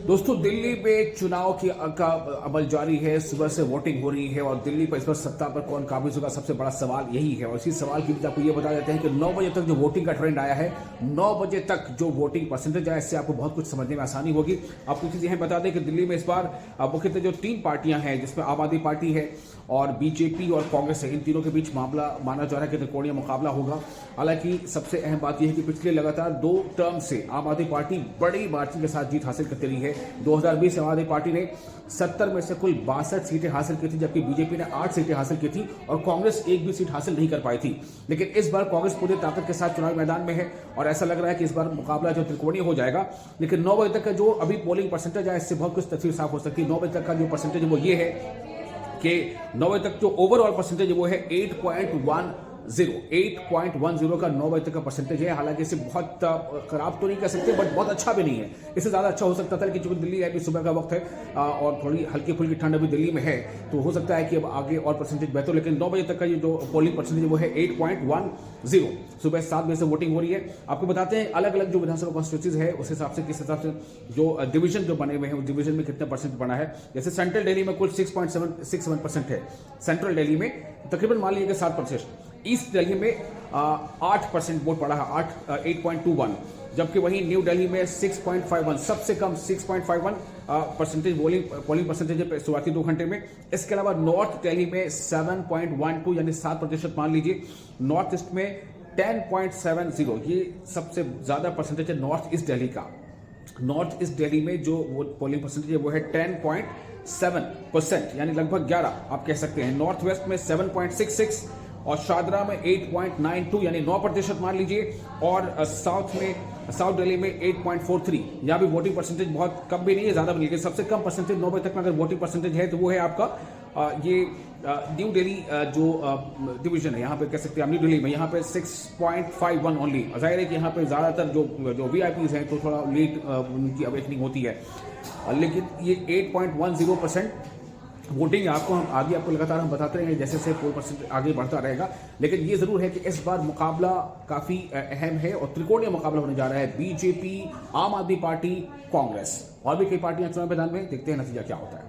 दोस्तों, दिल्ली में चुनाव की का अमल जारी है। सुबह से वोटिंग हो रही है और दिल्ली पर इस पर सत्ता पर कौन काबिज होगा, सबसे बड़ा सवाल यही है। और इसी सवाल की वजह आपको ये बता देते हैं कि 9 बजे तक जो वोटिंग का ट्रेंड आया है, 9 बजे तक जो वोटिंग परसेंटेज आया, इससे आपको बहुत कुछ समझने में आसानी होगी। आपको चीज़ यह बता दें कि दिल्ली में इस बार मुख्यतः जो 3 पार्टियां हैं, जिसमें आम आदमी पार्टी है और बीजेपी और कांग्रेस है, इन तीनों के बीच मामला माना जा रहा है कि त्रिकोणीय मुकाबला होगा। हालांकि सबसे अहम बात यह है कि पिछले लगातार 2 टर्म से आम आदमी पार्टी बड़ी मार्जिन के साथ जीत हासिल करती रही है। 2020 आम आदमी पार्टी ने 70 में से कुल 62 सीटें हासिल की थी, जबकि बीजेपी ने 8 सीटें हासिल की थी और कांग्रेस एक भी सीट हासिल नहीं कर पाई थी। लेकिन इस बार कांग्रेस पूरी ताकत के साथ चुनावी मैदान में है और ऐसा लग रहा है कि इस बार मुकाबला जो त्रिकोणीय हो जाएगा। लेकिन 9 बजे तक का जो अभी पोलिंग परसेंटेज है, इससे बहुत कुछ तस्वीर साफ हो सकती है। 9 बजे तक का जो परसेंटेज वो ये है कि 9 बजे तक जो ओवरऑल परसेंटेज वो है 8.10 का 9 बजे तक का परसेंटेज है। हालांकि इसे बहुत खराब तो नहीं कह सकते, बट बहुत अच्छा भी नहीं है। इससे ज़्यादा अच्छा हो सकता था, लेकिन चूंकि दिल्ली है, अभी सुबह का वक्त है और थोड़ी हल्की फुल्की ठंड अभी दिल्ली में है, तो हो सकता है कि अब आगे और परसेंटेज बेहतर। लेकिन 9 बजे तक का ये जो पोलिंग परसेंटेज वो है 8.10। सुबह 7 बजे से वोटिंग हो रही है। आपको बताते हैं अलग अलग जो विधानसभा कॉन्स्टिट्यूंसीज है, उस हिसाब से किस हिसाब से जो डिवीजन जो बने हुए हैं, उस डिवीजन में कितना परसेंट बना है। जैसे सेंट्रल दिल्ली में कुल 6.67% है। सेंट्रल दिल्ली में तकरीबन मान लीजिए 7%। ईस्ट दिल्ली में 8% वोट पड़ा है, 8.21, जबकि वहीं न्यू दिल्ली में 6.51, सबसे कम 6.51 परसेंटेज पोलिंग परसेंटेज है शुरुआती 2 घंटे में। इसके अलावा नॉर्थ दिल्ली में 7.12 यानी 7% मान लीजिए। नॉर्थ ईस्ट में 10.70, ये सबसे ज्यादा परसेंटेज है नॉर्थ ईस्ट दिल्ली का। नॉर्थ ईस्ट दिल्ली में जो पोलिंग परसेंटेज है वो है 10.7%, यानी लगभग 11 आप कह सकते हैं। नॉर्थ वेस्ट में 7.66 और शादरा में 8.92 यानी 9% मान लीजिए। और साउथ दिल्ली में 8.43। यहाँ भी वोटिंग परसेंटेज बहुत कम भी नहीं है, ज़्यादा भी नहीं है। सबसे कम परसेंटेज 9 बजे तक में अगर वोटिंग परसेंटेज है तो वो है आपका ये न्यू दिल्ली जो डिवीजन है, यहाँ पे कह सकते हैं न्यू दिल्ली में, यहाँ पे 6.51 ओनली। जाहिर है कि यहाँ पे ज़्यादातर जो वीआईपीज हैं तो थोड़ा लेट उनकी अवेकनिंग होती है, लेकिन ये 8.10% वोटिंग आपको हम आगे आपको लगातार हम बताते रहेंगे जैसे जैसे पोल परसेंट आगे बढ़ता रहेगा। लेकिन ये जरूर है कि इस बार मुकाबला काफी अहम है और त्रिकोणीय मुकाबला होने जा रहा है। बीजेपी, आम आदमी पार्टी, कांग्रेस और भी कई पार्टियां चुनाव मैदान में। देखते हैं नतीजा क्या होता है।